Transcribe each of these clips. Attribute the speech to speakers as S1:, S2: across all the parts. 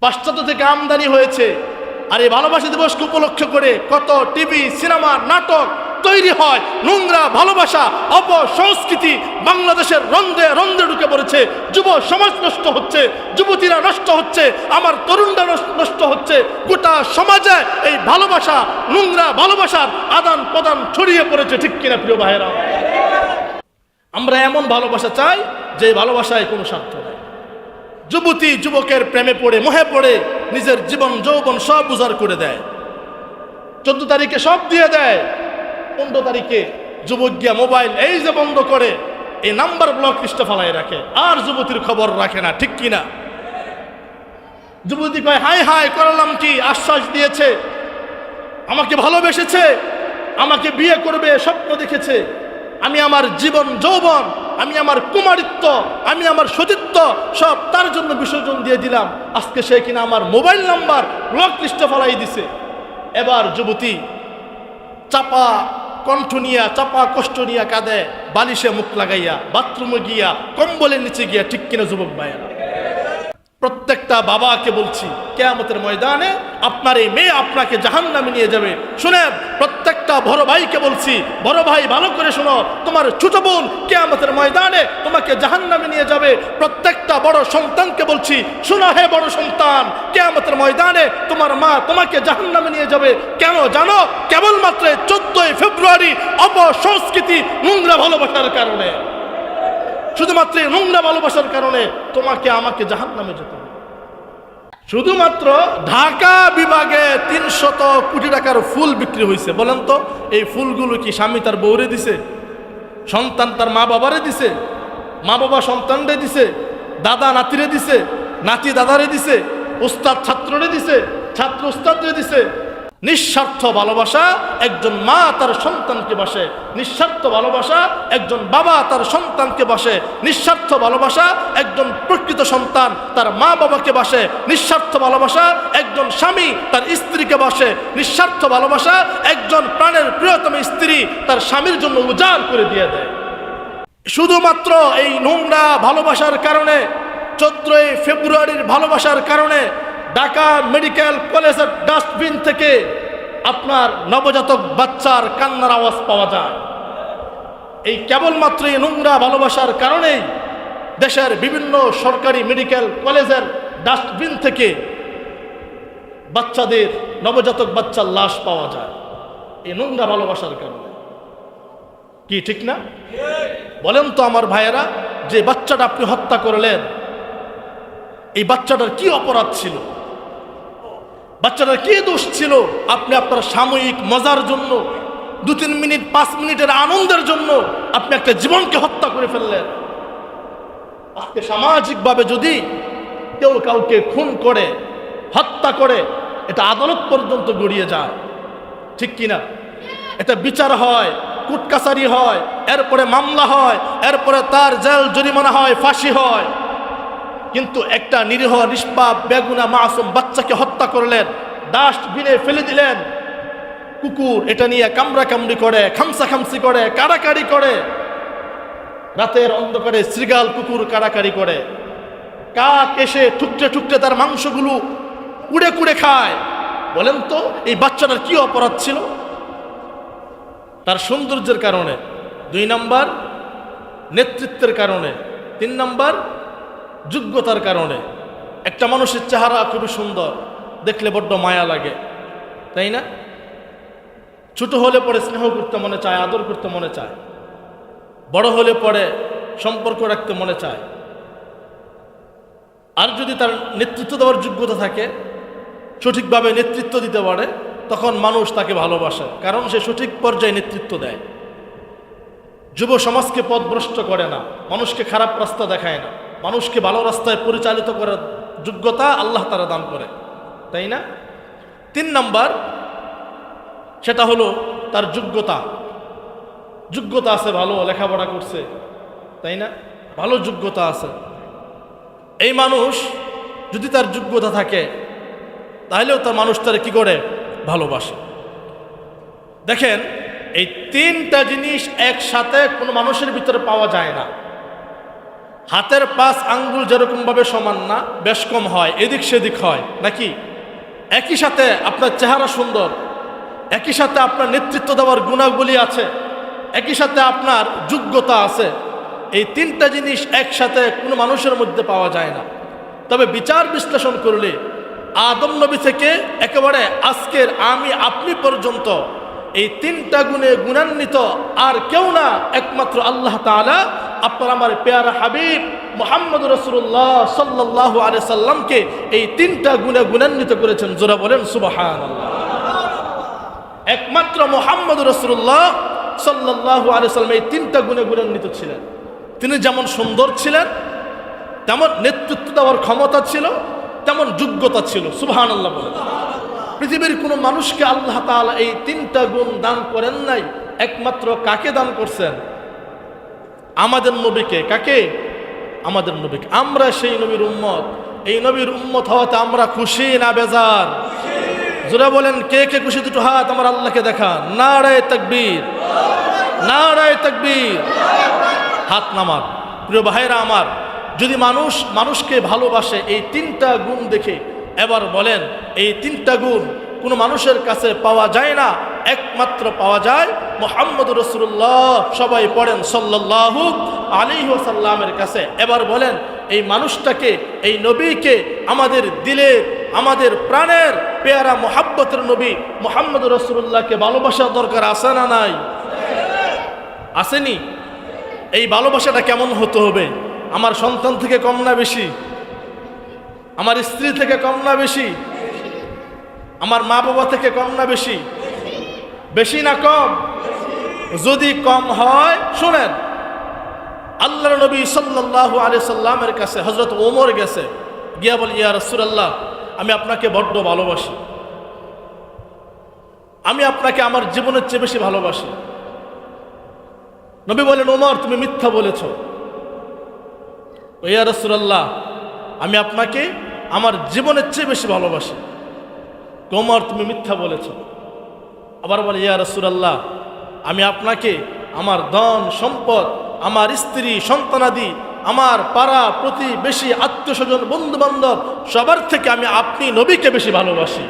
S1: পাশ্চাত্য থেকে আমদানি হয়েছে। আর এই ভালোবাসা দিবসকে উপলক্ষ করে কত টিভি, সিনেমা, নাটক তৈরি হয়। নোংরা ভালোবাসা, অপসংস্কৃতি বাংলাদেশের রন্ধ্রে রন্ধ্রে ঢুকে পড়েছে। যুব সমাজ নষ্ট হচ্ছে, যুবতীরা নষ্ট হচ্ছে, আমার তরুণরা নষ্ট হচ্ছে। গোটা সমাজে এই ভালোবাসা, নোংরা ভালোবাসার আদান প্রদান ছড়িয়ে পড়েছে। ঠিক কিনা প্রিয় ভাইয়েরা? আমরা এমন ভালোবাসা চাই যে ভালোবাসায় কোনো স্বার্থ নেই। যুবতী যুবকের প্রেমে পড়ে, মোহে পড়ে নিজের জীবন যৌবন সব উজাড় করে দেয়। 14 তারিখে সব দিয়ে দেয়, 15 তারিখে যুবক গিয়া মোবাইল এই যে বন্ধ করে এই নাম্বার ব্লক লিস্টে ফালাই রাখে, আর যুবতীর খবর রাখে না। ঠিক কিনা? যুবতী কয় হাই হাই করলাম কি, আশ্বাস দিয়েছে, আমাকে ভালোবেসেছে, আমাকে বিয়ে করবে স্বপ্ন দেখেছে, আমি আমার জীবন যৌবন, আমি আমার কুমারিত্ব, আমি আমার সতীত্ব সব তার জন্য বিসর্জন দিয়ে দিলাম। আজকে সে কিনা আমার মোবাইল নাম্বার ব্লক লিস্টে ফালাই দিছে। এবার যুবতী চাপা কণ্ঠ নিয়া, চাপা কষ্ট নিয়া কাঁদে, বালিশে মুখ লাগাইয়া, বাথরুমে গিয়া, কম্বলের নিচে গিয়া। ঠিক কিনা যুবক ভাইয়েরা? প্রত্যেকটা বাবাকে বলছি, কিয়ামতের ময়দানে আপনার এই মেয়ে আপনাকে জাহান্নামে নিয়ে যাবে। শুনেন, প্রত্যেকটা বড় ভাইকে বলছি, বড় ভাই ভালো করে শোনো, তোমার ছোট বোন কিয়ামতের ময়দানে তোমাকে জাহান্নামে নিয়ে যাবে। প্রত্যেকটা বড় সন্তানকে বলছি, শোনো হে বড় সন্তান, কিয়ামতের ময়দানে তোমার মা তোমাকে জাহান্নামে নিয়ে যাবে। কেন জানো? কেবলমাত্র 14 ফেব্রুয়ারি অপসংস্কৃতি, নোংরা ভালোবাসার কারণে, শুধুমাত্র নোংরা ভালোবাসার কারণে তোমাকে আমাকে জাহান্নামে যেতে হবে। শুধুমাত্র ঢাকা বিভাগে 300 কোটি টাকার ফুল বিক্রি হয়েছে। বলেন তো, এই ফুলগুলো কি স্বামী তার বউরে দিছে, সন্তান তার মা বাবারে দিছে, মা বাবা সন্তানরে দিছে, দাদা নাতিরে দিছে, নাতি দাদারে দিছে, উস্তাদ ছাত্ররে দিছে, ছাত্র উস্তাদরে দিছে? নিঃস্বার্থ ভালোবাসা একজন মা তার সন্তানকে বাসে, নিঃস্বার্থ ভালোবাসা একজন বাবা তার সন্তানকে বাসে, নিঃস্বার্থ ভালোবাসা একজন প্রকৃত সন্তান তার মা বাবাকে বাসে, নিঃস্বার্থ ভালোবাসা একজন স্বামী তার স্ত্রীকে বাসে, নিঃস্বার্থ ভালোবাসা একজন প্রাণের প্রিয়তম স্ত্রী তার স্বামীর জন্য উজাড় করে দিয়ে দেয়। শুধুমাত্র এই নোংরা ভালোবাসার কারণে, 14 ফেব্রুয়ারির ভালোবাসার কারণে ঢাকা মেডিকেল কলেজের ডাস্টবিন থেকে আপনার নবজাতক বাচ্চার কান্নার আওয়াজ পাওয়া যায়। এই কেবলমাত্র এই নোংরা ভালোবাসার কারণেই দেশের বিভিন্ন সরকারি মেডিকেল কলেজের ডাস্টবিন থেকে বাচ্চাদের, নবজাতক বাচ্চার লাশ পাওয়া যায়, এই নোংরা ভালোবাসার কারণে। কি ঠিক না? বলেন তো আমার ভাইয়েরা, যে বাচ্চাটা আপনি হত্যা করলেন, এই বাচ্চাটার কি অপরাধ ছিল? বাচ্চাটার কি দোষ ছিল? আপনি আপনার সাময়িক মজার জন্য, 2-3 মিনিট 5 মিনিটের আনন্দের জন্য আপনি একটা জীবনকে হত্যা করে ফেললেন। আজকে সামাজিকভাবে যদি কেউ কাউকে খুন করে, হত্যা করে, এটা আদালত পর্যন্ত গড়িয়ে যায়। ঠিক কিনা? এটা বিচার হয়, কোর্ট কাছারি হয়, এরপরে মামলা হয়, এরপরে তার জেল জরিমানা হয়, ফাঁসি হয়। কিন্তু একটা নিরীহ নিষ্পাপ বেগুনা মাসুম বাচ্চাকে হত্যা করলেন, ডাস্টবিনে ফেলে দিলেন। কুকুর এটা নিয়ে কামড়া কামড়ি করে, খামসা খামসি করে, কাড়াকাড়ি করে, রাতের অন্ধকারে শৃগাল কুকুর কাড়াকাড়ি করে, কাক এসে ঠুকতে ঠুকতে তার মাংসগুলো কুড়ে কুড়ে খায়। বলেন তো এই বাচ্চাটার কি অপরাধ ছিল? তার সৌন্দর্যের কারণে, 2 নাম্বার নেতৃত্বের কারণে, 3 নাম্বার যোগ্যতার কারণে। একটা মানুষের চেহারা খুবই সুন্দর, দেখলে বড্ড মায়া লাগে, তাই না? ছোট হলে পরে স্নেহ করতে মনে চায়, আদর করতে মনে চায়, বড় হলে পরে সম্পর্ক রাখতে মনে চায়। আর যদি তার নেতৃত্ব দেওয়ার যোগ্যতা থাকে, সঠিকভাবে নেতৃত্ব দিতে পারে, তখন মানুষ তাকে ভালোবাসে, কারণ সে সঠিক পর্যায়ে নেতৃত্ব দেয়। যুব সমাজকে পথভ্রষ্ট করে না, মানুষকে খারাপ রাস্তা দেখায় না, মানুষকে ভালো রাস্তায় পরিচালিত করার যোগ্যতা আল্লাহ তাআলা দান করে, তাই না? 3 নাম্বার, সেটা হলো তার যোগ্যতা। যোগ্যতা আছে, ভালো লেখাপড়া করছে, তাই না? ভালো যোগ্যতা আছে। এই মানুষ যদি তার যোগ্যতা থাকে, তাহলেও তার মানুষ তার কি করে? ভালোবাসে। দেখেন, এই 3টা জিনিস একসাথে কোনো মানুষের ভিতরে পাওয়া যায় না। হাতের 5 আঙ্গুল যেরকমভাবে সমান না, বেশ কম হয়, এদিক সেদিক হয় নাকি? একই সাথে আপনার চেহারা সুন্দর, একই সাথে আপনার নেতৃত্ব দেওয়ার গুণাবলী আছে, একই সাথে আপনার যোগ্যতা আছে। এই 3টা জিনিস একসাথে কোনো মানুষের মধ্যে পাওয়া যায় না। তবে বিচার বিশ্লেষণ করলে আদম নবী থেকে একেবারে আজকের আমি আপনি পর্যন্ত এই 3টা গুণে গুণান্বিত আর কেউ না, একমাত্র আল্লাহ তাআলা আপনার আমার পেয়ারা হাবিব মুহাম্মদ রাসূলুল্লাহ সাল্লাল্লাহু আলাইহি সাল্লামকে এই 3টা গুণে গুণান্বিত করেছেন। জোরে বলেন সুবহানাল্লাহ। একমাত্র মুহাম্মদ রাসূলুল্লাহ সাল্লাল্লাহু আলাইহি সাল্লাম এই 3টা গুণে গুণান্বিত ছিলেন। তিনি যেমন সুন্দর ছিলেন, তেমন নেতৃত্ব দেওয়ার ক্ষমতা ছিল, তেমন যোগ্যতা ছিল। সুবহানাল্লাহ বলেন। পৃথিবীর কোনো মানুষকে আল্লাহ তাআলা এই 3টা গুণ দান করেন নাই, একমাত্র কাকে দান করছেন? আমাদের নবীকে। কাকে? আমাদের নবীকে। আমরা সেই নবীর উম্মত। এই নবীর উম্মত হওয়াতে আমরা খুশি না বেজার? জোরে বলেন কে কে খুশি? দুটো হাত আমার আল্লাহকে দেখান। নারায়ে তাকবীর, নারায়ে তাকবীর। হাত নামান। প্রিয় ভাইরা আমার, যদি মানুষকে ভালোবাসে এই 3টা গুণ দেখে, এবার বলেন এই 3টা গুণ কোনো মানুষের কাছে পাওয়া যায় না, একমাত্র পাওয়া যায় মুহাম্মদ রাসূলুল্লাহ, সবাই পড়েন সাল্লাল্লাহু আলাইহি ওয়াসাল্লামের কাছে। এবার বলেন এই মানুষটাকে, এই নবীকে আমাদের দিলের, আমাদের প্রাণের পেয়ারা মুহাব্বতের নবী মুহাম্মদ রাসূলুল্লাহকে ভালোবাসার দরকার আছে না নাই? আসেনি? এই ভালোবাসাটা কেমন হতে হবে? আমার সন্তান থেকে কম না বেশি? আমার স্ত্রী থেকে কম না বেশি? আমার মা বাবা থেকে কম না বেশি? বেশি না কম? যদি কম হয়, শুনেন, আল্লাহর নবী সাল্লাল্লাহু আলাইহি সাল্লামের কাছে হযরত ওমর গেছে, গিয়া বলে ইয়া রাসূলুল্লাহ, আমি আপনাকে বড্ড ভালোবাসি, আমি আপনাকে আমার জীবনের চেয়ে বেশি ভালোবাসি। নবী বলেন ওমর তুমি মিথ্যা বলেছ। ইয়া রাসূলুল্লাহ, আমি আপনাকে আমার জীবনের চেয়ে বেশি ভালোবাসি। ওমর তুমি মিথ্যা বলেছ। আবার বলে ইয়া রাসূলুল্লাহ, আমি আপনাকে আমার ধন সম্পদ, আমার স্ত্রী সন্তানাদি, আমার পাড়া প্রতিবেশী আত্মীয় স্বজন বন্ধু বান্ধব সবার থেকে আমি আপনি নবীকে বেশি ভালোবাসি।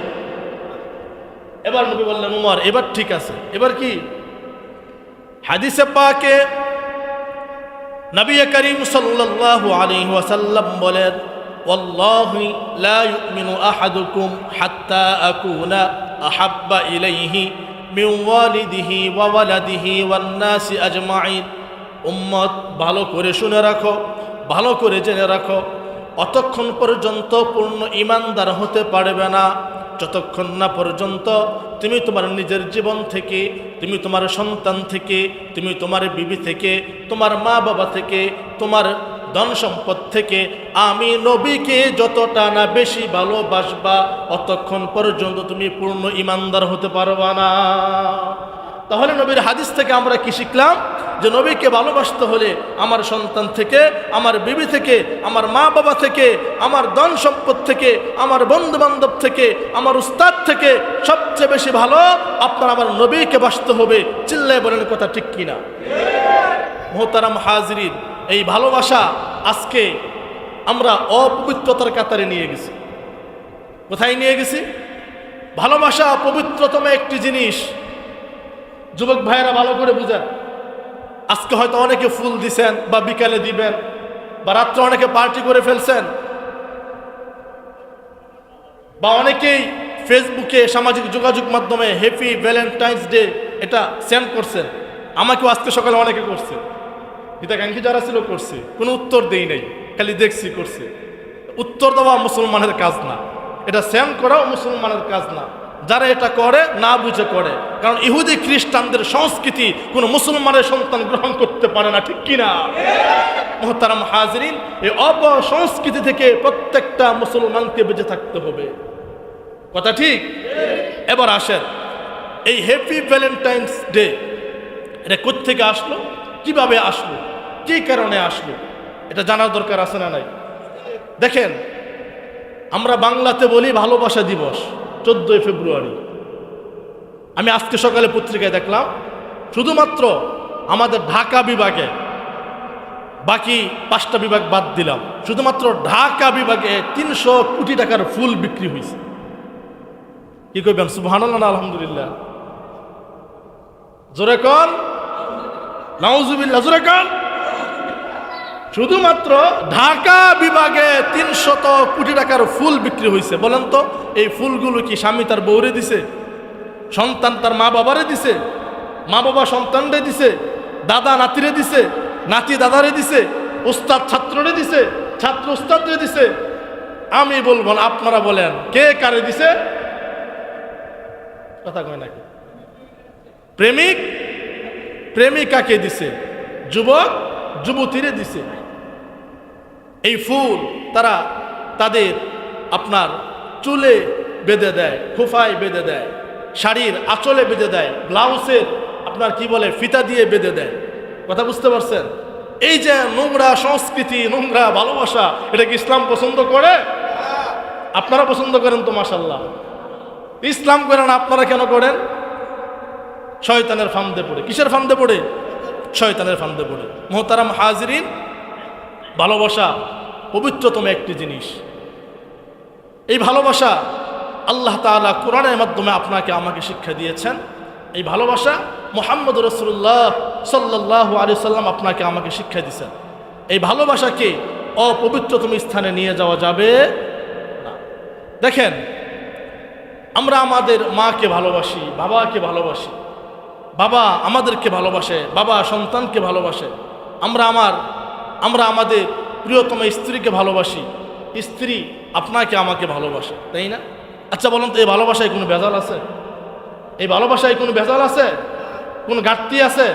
S1: এবার নবী বললেন ওমর এবার ঠিক আছে। এবার কি? হাদিসে পাকে নবী করিম সাল্লাল্লাহু আলাইহি ওয়াসাল্লাম বলেন ওয়াল্লাহি লা ইউমিনু আহাদুকুম হাত্তা আকুনা আহাব্বা ইলাইহি মিন ওয়ালিদিহি ওয়া ওয়ালাদিহি ওয়ান নাসি আজমাইন। উম্মত ভালো করে শুনে রাখো, ভালো করে জেনে রাখো, অতক্ষণ পর্যন্ত পূর্ণ ঈমানদার হতে পারবে না যতক্ষণ না পর্যন্ত তুমি তোমার নিজের জীবন থেকে, তুমি তোমার সন্তান থেকে, তুমি তোমার বিবি থেকে, তোমার মা বাবা থেকে, তোমার ধন সম্পদ থেকে আমি নবীকে যতটা না বেশি ভালোবাসবা, অতক্ষণ পর্যন্ত তুমি পূর্ণ ঈমানদার হতে পারবা না। তাহলে নবীর হাদিস থেকে আমরা কি শিখলাম? যে নবীকে ভালোবাসতে হলে আমার সন্তান থেকে, আমার বিবি থেকে, আমার মা বাবা থেকে, আমার ধন সম্পদ থেকে, আমার বন্ধু বান্ধব থেকে, আমার উস্তাদ থেকে সবচেয়ে বেশি ভালো আপনার আমার নবীকে বাসতে হবে। চিল্লায় বলেন কথা ঠিক কিনা? মোহতারাম হাজরিন, এই ভালোবাসা আজকে আমরা অপবিত্রতার কাতারে নিয়ে গেছি। কোথায় নিয়ে গেছি? ভালোবাসা পবিত্রতম একটি জিনিস। যুবক ভাইয়েরা ভালো করে বুঝেন, আজকে হয়তো অনেকে ফুল দিছেন বা বিকালে দিবেন বা রাত্রে অনেকে পার্টি করে ফেলছেন বা অনেকেই ফেসবুকে সামাজিক যোগাযোগ মাধ্যমে হ্যাপি ভ্যালেন্টাইন্স ডে এটা সেন্ড করছেন। আমাকেও আজকে সকালে অনেকে করছে, হিতাকাঙ্ক্ষী যারা ছিল করছে, কোনো উত্তর দেই নাই, খালি দেখছি করছে। উত্তর দেওয়া মুসলমানের কাজ না, এটা সেন্ড করাও মুসলমানের কাজ না। যারা এটা করে না বুঝে করে, কারণ ইহুদি খ্রিস্টানদের সংস্কৃতি কোনো মুসলমানের সন্তান গ্রহণ করতে পারে না, ঠিক কিনা? মুহতারাম হাজরিন, এই অপসংস্কৃতি থেকে প্রত্যেকটা মুসলমানকে বেঁচে থাকতে হবে। কথা ঠিক? এবার আসেন, এই হ্যাপি ভ্যালেন্টাইন্স ডে এটা কোত্থেকে আসলো, কিভাবে আসলো, কি কারণে আসলো, এটা জানার দরকার আছে না নাই? দেখেন, আমরা বাংলাতে বলি ভালোবাসা দিবস 14 ফেব্রুয়ারি। আমি আজকে সকালে পত্রিকায় দেখলাম শুধুমাত্র আমাদের ঢাকা বিভাগে বাকি 5টা বিভাগ বাদ দিলাম, শুধুমাত্র ঢাকা বিভাগে 300 কোটি টাকার ফুল বিক্রি হয়েছে। কি কইবেন সুবহানাল্লাহ না আলহামদুলিল্লাহ? জোরে কন নাউজুবিল্লাহ, জোরে কন। শুধুমাত্র ঢাকা বিভাগে 300 কোটি টাকার ফুল বিক্রি হয়েছে। বলেন তো এই ফুলগুলো কি স্বামী তার বউরে দিছে, সন্তান তার মা বাবারে দিছে, মা বাবা সন্তানরে দিছে, দাদা নাতিরে দিছে, নাতি দাদারে দিছে, উস্তাদ ছাত্ররে দিছে, ছাত্র উস্তাদরে দিছে? আমি বলবো না, আপনারা বলেন কে কারে দিছে? কথা কয় নাকি? প্রেমিক প্রেমিকাকে দিছে, যুবক যুবতীরে দিছে। এই ফুল তারা তাদের আপনার চুলে বেঁধে দেয়, খোফায় বেঁধে দেয়, শাড়ির আঁচলে বেঁধে দেয়, ব্লাউজের আপনার কি বলে ফিতা দিয়ে বেঁধে দেয়। কথা বুঝতে পারছেন? এই যে নোংরা সংস্কৃতি, নোংরা ভালোবাসা, এটা কি ইসলাম পছন্দ করে? আপনারা পছন্দ করেন তো মাশাআল্লাহ। ইসলাম করে না, আপনারা কেন করেন? শয়তানের ফান্দে পড়ে। কিসের ফান্দে পড়ে? শয়তানের ফান্দে পড়ে। মোহতারাম হাজিরিন, ভালোবাসা পবিত্রতম একটি জিনিস। এই ভালোবাসা আল্লাহ তাআলা কোরআনের মাধ্যমে আপনাকে আমাকে শিক্ষা দিয়েছেন। এই ভালোবাসা মুহাম্মদ রাসূলুল্লাহ সাল্লাল্লাহু আলাইহি সাল্লাম আপনাকে আমাকে শিক্ষা দিয়েছেন। এই ভালোবাসাকে অপবিত্রতম স্থানে নিয়ে যাওয়া যাবে না। দেখেন, আমরা আমাদের মাকে ভালোবাসি, বাবাকে ভালোবাসি, বাবা আমাদেরকে ভালোবাসে, বাবা সন্তানকে ভালোবাসে। আমরা আমাদের প্রিয়তম স্ত্রীকে ভালোবাসি, স্ত্রী আপনাকে আমাকে ভালোবাসে, তাই না? আচ্ছা বলুন তো, এই ভালোবাসায় কোনো ভেজাল আছে? এই ভালোবাসায় কোনো ভেজাল আছে? কোনো ঘাটতি আছে?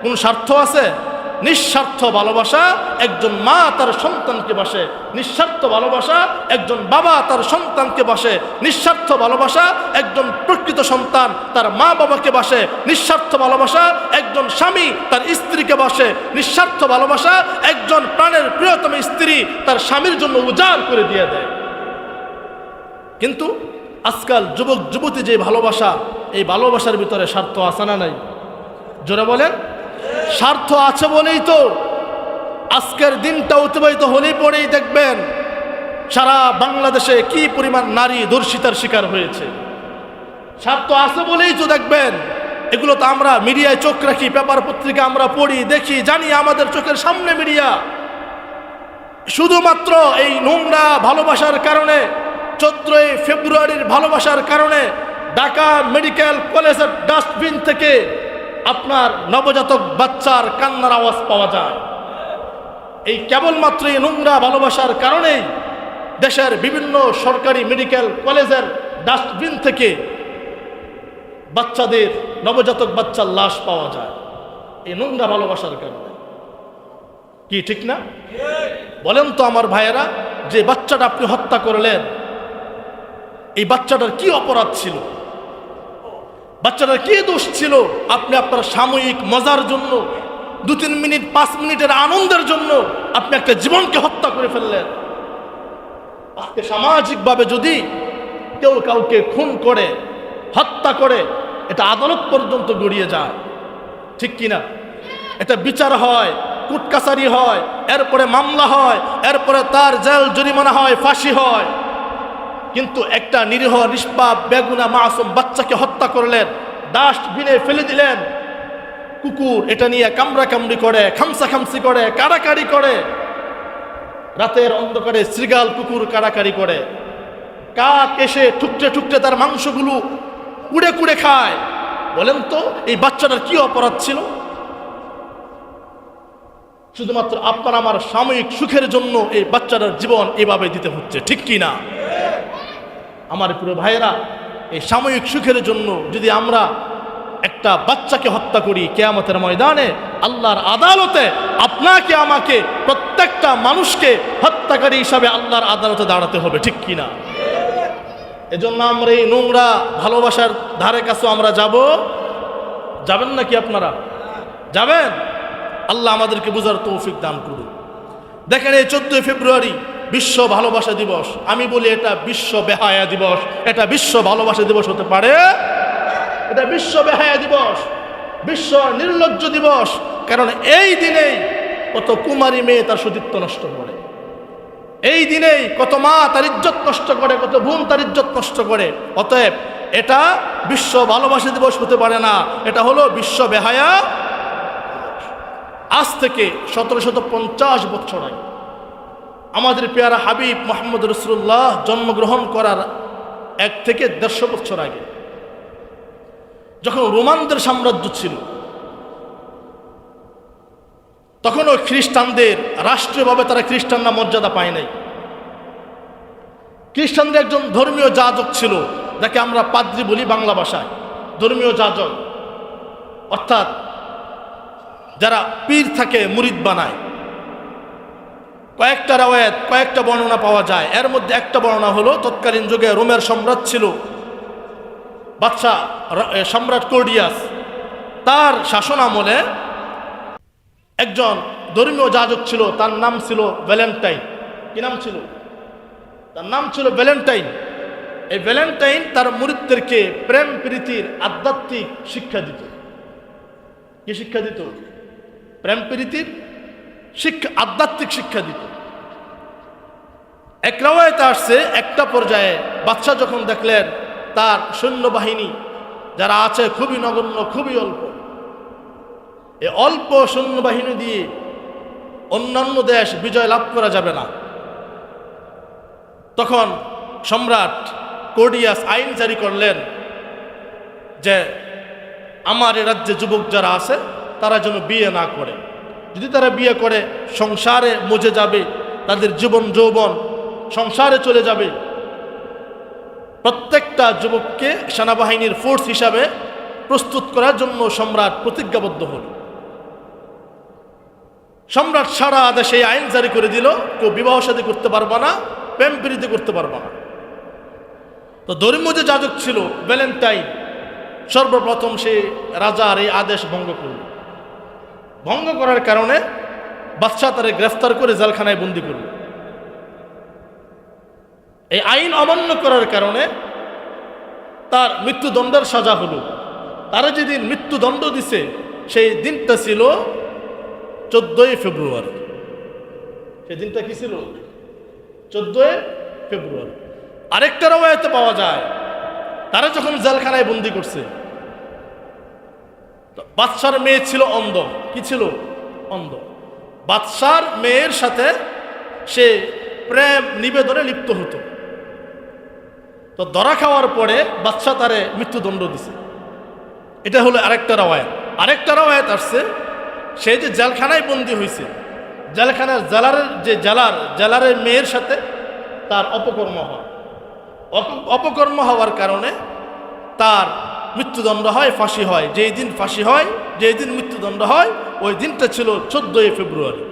S1: কোনো স্বার্থ আছে? নিঃস্বার্থ ভালোবাসা একজন মা তার সন্তানকে বাসে, নিঃস্বার্থ ভালোবাসা একজন বাবা তার সন্তানকে বাসে, নিঃস্বার্থ ভালোবাসা একজন প্রকৃত সন্তান তার মা বাবাকে বাসে, নিঃস্বার্থ ভালোবাসা একজন স্বামী তার স্ত্রীকে বাসে, নিঃস্বার্থ ভালোবাসা একজন প্রাণের প্রিয়তম স্ত্রী তার স্বামীর জন্য উজাড় করে দিয়ে দেয়। কিন্তু আজকাল যুবক যুবতী যে ভালোবাসা, এই ভালোবাসার ভিতরে স্বার্থ আছে না নাই? জোরে বলেন। স্বার্থ আছে বলেই তো আজকের দিনটা অতিবাহিত হলেই পরেই দেখবেন সারা বাংলাদেশে কি পরিমাণ নারী ধর্ষিতার শিকার হয়েছে। স্বার্থ আছে বলেই তো দেখবেন, এগুলো তো আমরা মিডিয়ায় চোখ রাখি, পেপার পত্রিকা আমরা পড়ি, দেখি, জানি, আমাদের চোখের সামনে মিডিয়া। শুধুমাত্র এই নোংরা ভালোবাসার কারণে, 14 ফেব্রুয়ারির ভালোবাসার কারণে ঢাকা মেডিকেল কলেজের ডাস্টবিন থেকে আপনার নবজাতক বাচ্চার কান্নার আওয়াজ পাওয়া যায়। এই কেবলমাত্র এই নোংরা ভালোবাসার কারণেই দেশের বিভিন্ন সরকারি মেডিকেল কলেজের ডাস্টবিন থেকে বাচ্চাদের, নবজাতক বাচ্চার লাশ পাওয়া যায়, এই নোংরা ভালোবাসার কারণে। কি ঠিক না? বলেন তো আমার ভাইয়েরা, যে বাচ্চাটা আপনি হত্যা করলেন, এই বাচ্চাটার কি অপরাধ ছিল? বাচ্চাটার কি দোষ ছিল? আপনি আপনার সাময়িক মজার জন্য, 2-3 মিনিট 5 মিনিটের আনন্দের জন্য আপনি একটা জীবনকে হত্যা করে ফেললেন। আজকে সামাজিকভাবে যদি কেউ কাউকে খুন করে, হত্যা করে, এটা আদালত পর্যন্ত গড়িয়ে যায়, ঠিক কিনা? এটা বিচার হয়, কোর্ট কাছারি হয়, এরপরে মামলা হয়, এরপরে তার জেল জরিমানা হয়, ফাঁসি হয়। কিন্তু একটা নিরীহ নিষ্পাপ বেগুনা মাসুম বাচ্চাকে হত্যা করলেন, ডাস্টবিনে ফেলে দিলেন। কুকুর এটা নিয়ে কামড়া কামড়ি করে, খামসা খামসি করে, কাড়াকাড়ি করে, রাতের অন্ধকারে শৃগাল কুকুর কাড়াকাড়ি করে, কাক এসে ঠুকতে ঠুকতে তার মাংসগুলো কুড়ে কুড়ে খায়। বলেন তো এই বাচ্চাটার কি অপরাধ ছিল? শুধুমাত্র আপনার আমার সাময়িক সুখের জন্য এই বাচ্চাটার জীবন এভাবে দিতে হচ্ছে, ঠিক কি না? আমার প্রিয় ভাইয়েরা, এই সাময়িক সুখের জন্য যদি আমরা একটা বাচ্চাকে হত্যা করি, কিয়ামতের ময়দানে আল্লাহর আদালতে আপনাকে আমাকে, প্রত্যেকটা মানুষকে হত্যাকারী হিসাবে আল্লাহর আদালতে দাঁড়াতে হবে, ঠিক কি না? এজন্য আমরা এই নোংরা ভালোবাসার ধারে কাছে আমরা যাবেন নাকি? আপনারা যাবেন? আল্লাহ আমাদেরকে বুঝার তৌফিক দান করুন। দেখেন, এই 14 ফেব্রুয়ারি বিশ্ব ভালোবাসা দিবস। আমি বলি এটা বিশ্ব বেহায়া দিবস। এটা বিশ্ব ভালোবাসা দিবস হতে পারে? এটা বিশ্ব বেহায়া দিবস, বিশ্ব নির্লজ্জ দিবস। কারণ এই দিনেই কত কুমারী মেয়ে তার সতীত্ব নষ্ট করে, এই দিনেই কত মা তার ইজ্জত নষ্ট করে, কত বোন তার ইজ্জত নষ্ট করে। অতএব এটা বিশ্ব ভালোবাসা দিবস হতে পারে না, এটা হলো বিশ্ব বেহায়া। আজ থেকে 1750 বছর আগে আমাদের পেয়ারা হাবিব মুহাম্মদ রাসূলুল্লাহ জন্মগ্রহণ করার 1 থেকে 150 বছর আগে, যখন রোমানদের সাম্রাজ্য ছিল, তখনও খ্রিস্টানদের রাষ্ট্রীয়ভাবে তারা খ্রিস্টানরা মর্যাদা পায় নাই। খ্রিস্টানদের একজন ধর্মীয় যাজক ছিল, যাকে আমরা পাদ্রী বলি বাংলা ভাষায়, ধর্মীয় যাজক, অর্থাৎ যারা পীর থাকে মুরিদ বানায়। কয়েকটা রাওয়ায়াত, কয়েকটা বর্ণনা পাওয়া যায়। এর মধ্যে একটা বর্ণনা হলো, তৎকালীন যুগে রোমের সম্রাট ছিল বাদশাহ সম্রাট ক্লডিয়াস, তার শাসন আমলে একজন ধর্মীয় যাজক ছিল, তার নাম ছিল ভ্যালেন্টাইন। কি নাম ছিল? তার নাম ছিল ভ্যালেন্টাইন। এই ভ্যালেন্টাইন তার মুরিদদেরকে প্রেম প্রীতির আধ্যাত্মিক শিক্ষা দিত। কি শিক্ষা দিত? প্রেম প্রীতির শিক্ষা, আধ্যাত্মিক শিক্ষা দিত। এক রাওয়ায়াতে আসছে, একটা পর্যায়ে বাদশাহ যখন দেখলেন তার সৈন্যবাহিনী যারা আছে খুবই নগণ্য, খুবই অল্প, এই অল্প সৈন্যবাহিনী দিয়ে অন্যান্য দেশ বিজয় লাভ করা যাবে না, তখন সম্রাট ক্লডিয়াস আইন জারি করলেন যে আমার এ রাজ্যে যুবক যারা আছে তারা যেন বিয়ে না করে। যদি তারা বিয়ে করে সংসারে মজে যাবে, তাদের জীবন যৌবন সংসারে চলে যাবে। প্রত্যেকটা যুবককে সেনাবাহিনীর ফোর্স হিসাবে প্রস্তুত করার জন্য সম্রাট প্রতিজ্ঞাবদ্ধ হল। সম্রাট সারা দেশে আইন জারি করে দিল, কেউ বিবাহ শাদী করতে পারবে না, প্রেম প্রীতি করতে পারবে না। তো ধর্মীয় যে যাজক ছিল ভ্যালেন্টাইন, সর্বপ্রথম সে রাজার এই আদেশ ভঙ্গ করল। ভঙ্গ করার কারণে বাদশাহ তারে গ্রেফতার করে জেলখানায় বন্দী করল। এই আইন অমান্য করার কারণে তার মৃত্যুদণ্ডের সাজা হলো। তারা যেদিন মৃত্যুদণ্ড দিছে সেই দিনটা ছিল 14 ফেব্রুয়ারি। সেই দিনটা কি ছিল? 14 ফেব্রুয়ারি। আরেকটা রাওয়ায়াতে পাওয়া যায়, তারা যখন জেলখানায় বন্দী করছে, বাদশার মেয়ে ছিল অন্ধ। কি ছিল? অন্ধ। বাদশার মেয়ের সাথে সে প্রেম নিবেদনে লিপ্ত হতো। তো ধরা খাওয়ার পরে বাদশা তারে মৃত্যুদণ্ড দিছে। এটা হলো আরেকটা রাওয়ায়াত। আরেকটা রাওয়ায়াত আসছে, সে যে জেলখানায় বন্দী হয়েছে, জেলখানার জেলারের মেয়ের সাথে তার অপকর্ম হয়। অপকর্ম হওয়ার কারণে তার মৃত্যুদণ্ড হয়, ফাঁসি হয়। যেই দিন ফাঁসি হয়, যেই দিন মৃত্যুদণ্ড হয়, ওই দিনটা ছিল 14 ফেব্রুয়ারি।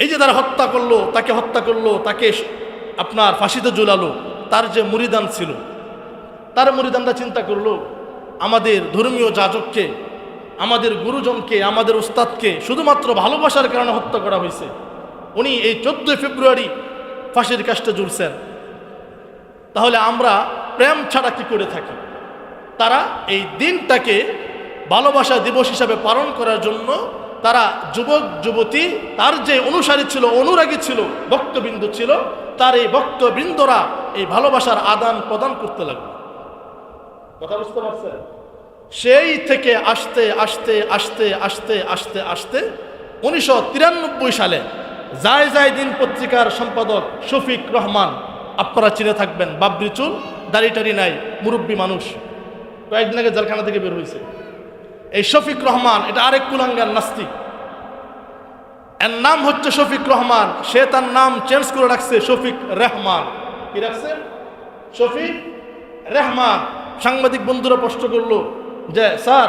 S1: এই যে তারা হত্যা করলো, তাকে হত্যা করলো, তাকে আপনার ফাঁসিতে ঝুলালো, তার যে মুরিদান ছিল, তার মুরিদানরা চিন্তা করলো আমাদের ধর্মীয় যাজককে, আমাদের গুরুজনকে, আমাদের উস্তাদকে শুধুমাত্র ভালোবাসার কারণে হত্যা করা হয়েছে। উনি এই 14 ফেব্রুয়ারি ফাঁসির কাজটা ঝুলছেন, তাহলে আমরা প্রেম ছাড়া কি করে থাকি? তারা এই দিনটাকে ভালোবাসা দিবস হিসাবে পালন করার জন্য তারা যুবক যুবতী, তার যে অনুসারী ছিল, অনুরাগী ছিল, ভক্তবৃন্দ ছিল, তার এই ভক্তবৃন্দরা এই ভালোবাসার আদান প্রদান করতে লাগলো। কথা বুঝতে পারছেন? সেই থেকে আস্তে আস্তে আস্তে আস্তে আস্তে আস্তে 1993 সালে যায় দিন পত্রিকার সম্পাদক শফিক রহমান, আপনারা চিনে থাকবেন, বাবরি চুল, দাড়ি টাড়ি নাই, মুরব্বী মানুষ, কয়েকদিন আগে জেলখানা থেকে বের হয়েছে। এই শফিক রহমান, এটা আরেক কুলাঙ্গার নাস্তিক, এর নাম হচ্ছে শফিক রহমান। সে তার নাম চেঞ্জ করে রাখছে শফিক রেহমান। কি রাখছে? শফিক রেহমান। সাংবাদিক বন্ধুরা প্রশ্ন করলো যে স্যার,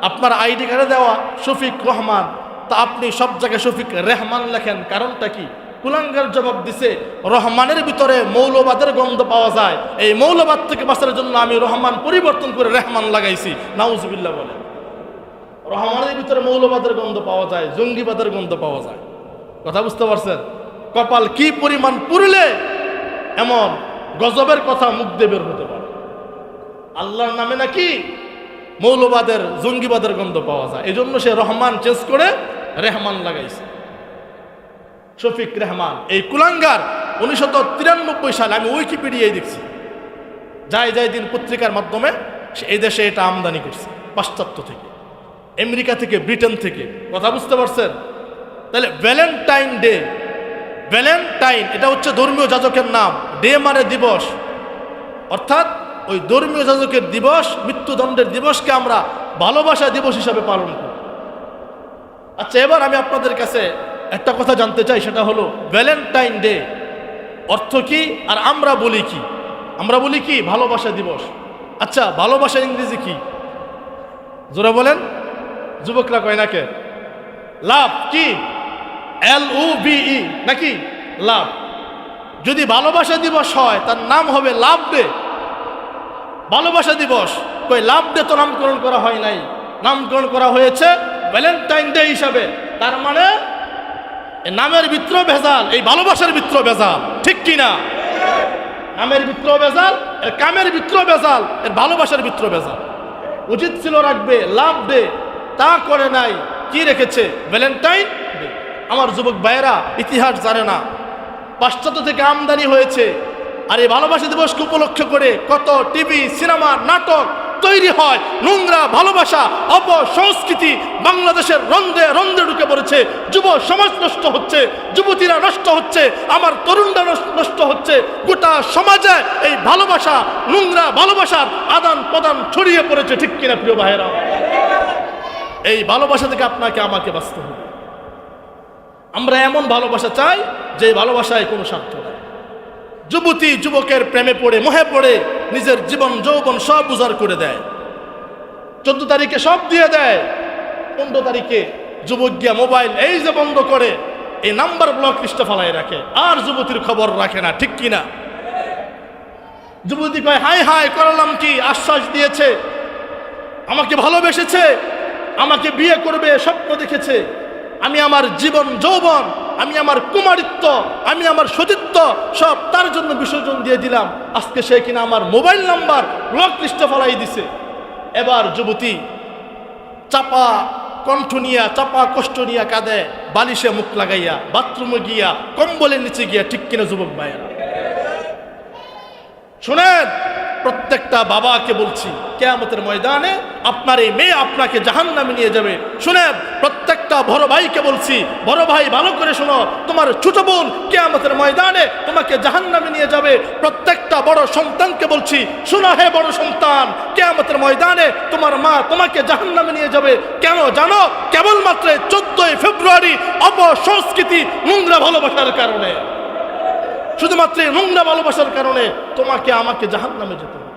S1: আপনার আইডি কার্ডে দেওয়া শফিক রহমান, তা আপনি সব জায়গায় শফিক রেহমান লেখেন, কারণটা কি? কুলাঙ্গার জবাব দিছে, রহমানের ভিতরে মৌলবাদের গন্ধ পাওয়া যায়, এই মৌলবাদ থেকে বাঁচার জন্য আমি রহমান পরিবর্তন করে রেহমান লাগাইছি। নাউজুবিল্লাহ বলে। রহমানের ভিতরে মৌলবাদের গন্ধ পাওয়া যায়, জঙ্গিবাদের গন্ধ পাওয়া যায়। কথা বুঝতে পারছেন? কপাল কি পরিমাণ পুরলে এমন গজবের কথা মুখ দিয়ে বের হতে পারে। আল্লাহর নামে নাকি মৌলবাদের, জঙ্গিবাদের গন্ধ পাওয়া যায়, এই জন্য সে রহমান চেঞ্জ করে রেহমান লাগাইছে, শফিক রেহমান। এই কুলাঙ্গার 1993 সালে, আমি উইকিপিডিয়ায় দেখছি, যাই দিন পত্রিকার মাধ্যমে এই দেশে এটা আমদানি করছে, পাশ্চাত্য থেকে, আমেরিকা থেকে, ব্রিটেন থেকে। কথা বুঝতে পারছেন? তাহলে ভ্যালেন্টাইন ডে, ভ্যালেন্টাইন এটা হচ্ছে ধর্মীয় যাজকের নাম, ডে মানে দিবস, অর্থাৎ ওই ধর্মীয় যাজকের দিবস, মৃত্যুদণ্ডের দিবসকে আমরা ভালোবাসা দিবস হিসাবে পালন করি। আচ্ছা, এবার আমি আপনাদের কাছে একটা কথা জানতে চাই, সেটা হলো ভ্যালেন্টাইন ডে অর্থ কি আর আমরা বলি কি? আমরা বলি কি ভালোবাসা দিবস। আচ্ছা, ভালোবাসা ইংরেজি কি? জোরে বলেন, যুবকরা কয় নাকে? লাভ কি? LOVE নাকি লাভ? যদি ভালোবাসা দিবস হয় তার নাম হবে লাভ ডে, ভালোবাসা দিবস। কই লাভ ডে তো নামকরণ করা হয় নাই, নামকরণ করা হয়েছে ভ্যালেন্টাইন ডে হিসাবে। তার মানে নামের ভিতরে ভেজাল, এই ভালোবাসার ভিতরে ভেজাল, ঠিক কিনা? নামের ভিতরে ভেজাল, এর কামের ভিতরে ভেজাল, এর ভালোবাসার ভিতরে ভেজাল। উচিত ছিল রাখবে লাভ ডে, তা করে নাই। কি রেখেছে? Valentine day. আমার যুবক ভাইয়েরা ইতিহাস জানে না, পাশ্চাত্য থেকে আমদানি হয়েছে। আর এই ভালোবাসা দিবসকে উপলক্ষ করে কত টিভি, সিনেমা, নাটক তৈরি হয়। নোংরা ভালোবাসা, অপসংস্কৃতি বাংলাদেশের রন্ধ্রে রন্ধ্রে ঢুকে পড়েছে। যুব সমাজ নষ্ট হচ্ছে, যুবতীরা নষ্ট হচ্ছে, আমার তরুণরা নষ্ট হচ্ছে। গোটা সমাজে এই ভালোবাসা, নোংরা ভালোবাসার আদান প্রদান ছড়িয়ে পড়েছে, ঠিক কিনা প্রিয় ভাইয়েরা? এই ভালোবাসা থেকে আপনাকে আমাকে বাঁচতে হবে। আমরা এমন ভালোবাসা চাই যে ভালোবাসায় কোনো স্বার্থ নাই। যুবতী যুবকের প্রেমে পড়ে, মোহে পড়ে নিজের জীবন যৌবন সব উজাড় করে দেয়। 14 তারিখে সব দিয়ে দেয়, 15 তারিখে যুবক গিয়া মোবাইল এই যে বন্ধ করে, এই নাম্বার ব্লক লিস্টে ফালাই রাখে, আর যুবতীর খবর রাখে না, ঠিক কিনা? যুবতী কয় হাই হাই করলাম কি, আশ্বাস দিয়েছে, আমাকে ভালোবেসেছে, আমাকে বিয়ে করবে স্বপ্ন দেখেছে, আমি আমার জীবন যৌবন, আমি আমার কুমারিত্ব, আমি আমার সতীত্ব সব তার জন্য বিসর্জন দিয়ে দিলাম। আজকে সে কিনা আমার মোবাইল নাম্বার ব্লক লিস্টে ফলাই দিছে। এবার যুবতী চাপা কণ্ঠ নিয়া, চাপা কষ্ট নিয়া কাঁদে, বালিশে মুখ লাগাইয়া, বাথরুমে গিয়া, কম্বলের নিচে গিয়া, ঠিক কিনা যুবক ভাইয়েরা? শুনেন, প্রত্যেকটা বাবাকে বলছি, কিয়ামতের ময়দানে আপনার এই মেয়ে আপনাকে জাহান্নামে নিয়ে যাবে। শুনেন, প্রত্যেকটা বড় ভাইকে বলছি, বড় ভাই ভালো করে শোনো, তোমার ছোট বোন কিয়ামতের ময়দানে তোমাকে জাহান্নামে নিয়ে যাবে। প্রত্যেকটা বড় সন্তানকে বলছি, শোনো হে বড় সন্তান, কিয়ামতের ময়দানে তোমার মা তোমাকে জাহান্নামে নিয়ে যাবে। কেন জানো? কেবলমাত্র 14 ফেব্রুয়ারি অপসংস্কৃতি, নোংরা ভালোবাসার কারণে, শুধুমাত্র নোংরা ভালোবাসার কারণে তোমাকে আমাকে জাহান্নামে যেতে হবে।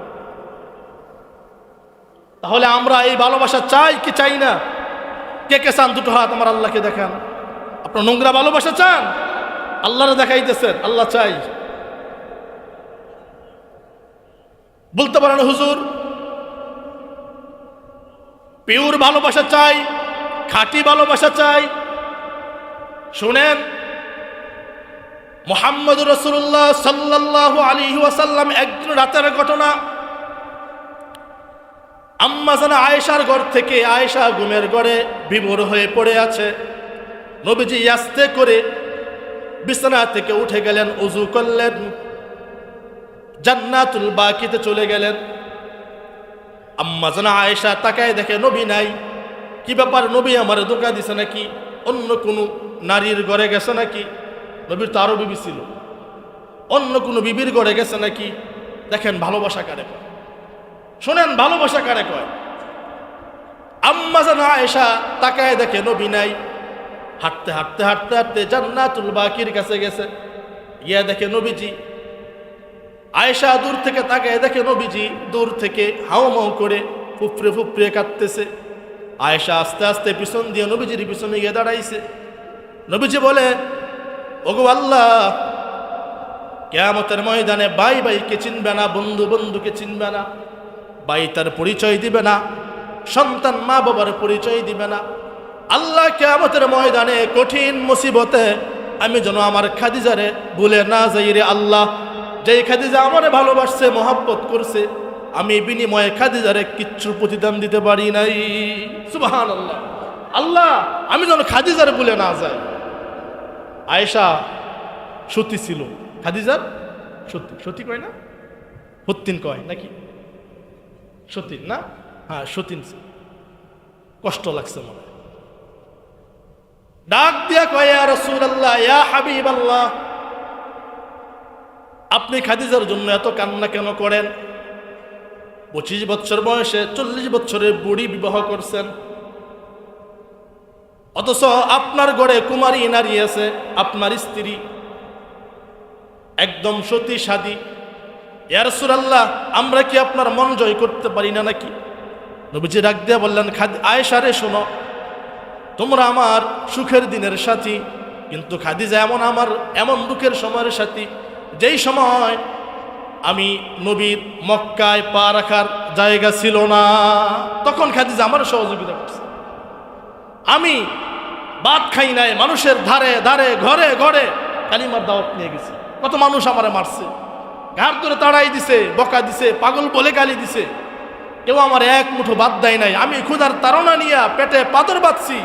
S1: তাহলে আমরা এই ভালোবাসা চাই কি চাই না? কে কে চান? দুটো হাত আমার আল্লাহকে দেখান। আপনার নোংরা ভালোবাসা চান? আল্লাহরে দেখাইতেছেন আল্লাহ চাই। বলতে পারেন হুজুর পিওর ভালোবাসা চাই, খাঁটি ভালোবাসা চাই। শুনেন, মুহাম্মদুর রাসূলুল্লাহ সাল্লাল্লাহু আলাইহি ওয়াসাল্লাম একদিন রাতের ঘটনা, আম্মা জানা আয়েশার ঘর থেকে, আয়েশা ঘুমের ঘরে বিভোর হয়ে পড়ে আছে। নবীজি আস্তে করে বিছানা থেকে উঠে গেলেন, ওযু করলেন, জান্নাতুল বাকিতে চলে গেলেন। আম্মা জানা আয়েশা তাকায় দেখে নবী নাই। কি ব্যাপার, নবী আমার ধোঁকা দিছে নাকি? অন্য কোনো নারীর ঘরে গেছে নাকি? নবীর তো আরো বিবি ছিল, অন্য কোনো বিবির ঘরে গেছে নাকি? দেখেন ভালোবাসা কারে কয়। শোনেন, ভালোবাসা কারে কয়। আম্মা জানা আয়েশা তাকায় দেখে নবী নাই। হাঁটতে হাঁটতে হাঁটতে হাঁটতে জান্নাতুল বাকির কাছে গেছে, গিয়া দেখে নবীজি। আয়েশা দূর থেকে তাকায় দেখে নবীজি দূর থেকে হাউমাউ করে ফুফরে ফুফরে কাঁদতেছে। আয়েশা আস্তে আস্তে পিছন দিয়ে নবীজির পিছনে গিয়ে দাঁড়াইছে। নবীজি বলে, ওগো আল্লাহ, কিয়ামতের ময়দানে ভাই ভাইকে চিনবে না, বন্ধু বন্ধুকে চিনবে না, ভাই তার পরিচয় দিবে না, সন্তান মা বাবার পরিচয় দিবে না। আল্লাহ, কিয়ামতের ময়দানে কঠিন মুসিবতে আমি যেন আমার খাদিজারে ভুলে না যাই রে আল্লাহ। যেই খাদিজা আমারে ভালোবাসছে, মহব্বত করছে, আমি বিনিময়ে খাদিজারে কিচ্ছু প্রতিদান দিতে পারি নাই। সুবহানাল্লাহ। আল্লাহ আমি যেন খাদিজার বলে না যাই। আয়েশা সতী ছিল, খাদিজার সতী, সতী কয় না, সত্যিন কয় নাকি, সতীন না, হ্যাঁ সতীন। কষ্ট লাগছে মনে, ডাক দিয়া কয় ইয়া রাসূলুল্লাহ, ইয়া হাবিবাল্লাহ, আপনি খাদিজার জন্য এত কান্না কেন করেন? 25 বছর বয়সে 40 বছরের বুড়ি বিবাহ করছেন, অথচ আপনার ঘরে কুমারী নারী আছে, আপনার স্ত্রী একদম সতী সাদী। ইয়া রাসূলুল্লাহ, আমরা কি আপনার মন জয় করতে পারি না নাকি? নবীজি ডাক দিয়া বললেন, আয়েশা রে শোনো, তোমরা আমার সুখের দিনের সাথী, কিন্তু খাদিজা এমন দুঃখের সময়ের সাথী যেই সময় আমি নবীর মক্কায় পা রাখার জায়গা ছিল না, তখন খাদিজা আমার সহযোগিতা করছে। আমি ভাত খাই নাই, মানুষের ধারে ধারে ঘরে ঘরে কালিমার দাওয়াত নিয়ে গেছি। কত মানুষ আমারে মারছে, ঘাট ধরে তাড়াই দিছে, বকা দিছে, পাগল বলে গালি দিছে, কেউ আমার এক মুঠো ভাত দেয় নাই। আমি ক্ষুধার তাড়না নিয়ে পেটে পাথর বাঁধছি,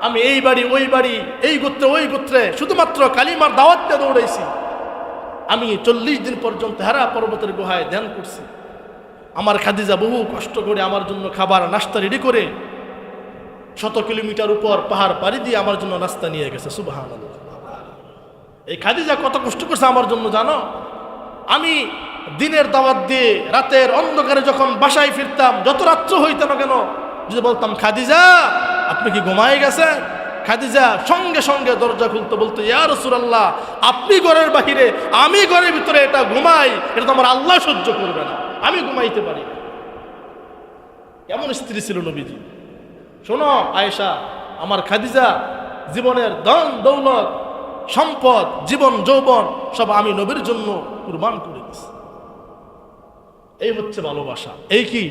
S1: আমি এই বাড়ি ওই বাড়ি, এই গোত্রে ওই গোত্রে, শুধুমাত্র কালিমার দাওয়াত দিয়ে দৌড়াইছি। আমি 40 দিন পর্যন্ত হেরা পর্বতের গুহায় ধ্যান করছি। আমার খাদিজা বহু কষ্ট করে আমার জন্য খাবার নাস্তা রেডি করে 100 কিলোমিটার উপর পাহাড় পাড়ি দিয়ে আমার জন্য নাস্তা নিয়ে গেছে। সুবহানাল্লাহ, এই খাদিজা কত কষ্ট করছে আমার জন্য জানো? আমি দিনের দাওয়াত দিয়ে রাতের অন্ধকারে যখন বাসায় ফিরতাম, যত রাত্র হইতো না কেন, যদি বলতাম খাদিজা আপনি কি ঘুমায় গেছেন, খাদিজা সঙ্গে সঙ্গে দরজা খুলতে বলতো, ইয়া রাসূলুল্লাহ, আপনি ঘরের বাহিরে, আমি ঘরের ভিতরে এটা ঘুমাই, এটা তো আমার আল্লাহ সহ্য করবে না, আমি ঘুমাইতে পারি না। এমন স্ত্রী ছিল নবীজি। শোনো আয়েশা, আমার খাদিজা জীবনের ধন দৌলত সম্পদ জীবন যৌবন সব আমি নবীর জন্য কুরবান করে দিয়েছি। এই হচ্ছে ভালোবাসা। এই কি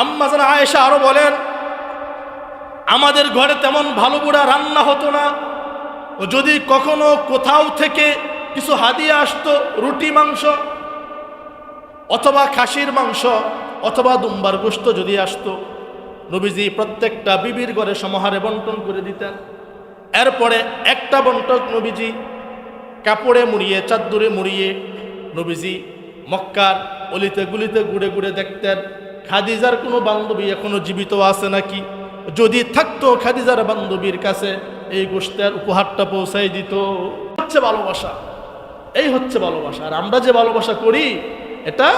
S1: আম্মা জান আয়েশা আরো বলেন, আমাদের ঘরে তেমন ভালো বুড়া রান্না হতো না, যদি কখনো কোথাও থেকে কিছু হাদিয়া আসতো, রুটি মাংস অথবা খাসির মাংস অথবা দুম্বার গোশত যদি আসতো, নবীজি প্রত্যেকটা বিবির ঘরে সমাহারে বন্টন করে দিতেন। এরপরে একটা বন্টক নবীজি কাপড়ে মুড়িয়ে, চাদরে মুড়িয়ে নবীজি মক্কার অলিতে গুলিতে ঘুরে ঘুরে দেখতেন খাদিজার কোনো বান্ধবী এখনো জীবিত আছে নাকি। যদি থাকতো খাদিজার বান্ধবীর কাছে এই গোশতের উপহারটা পৌঁছাই দিত। হচ্ছে ভালোবাসা, এই হচ্ছে ভালোবাসা। আর আমরা যে ভালোবাসা করি এটা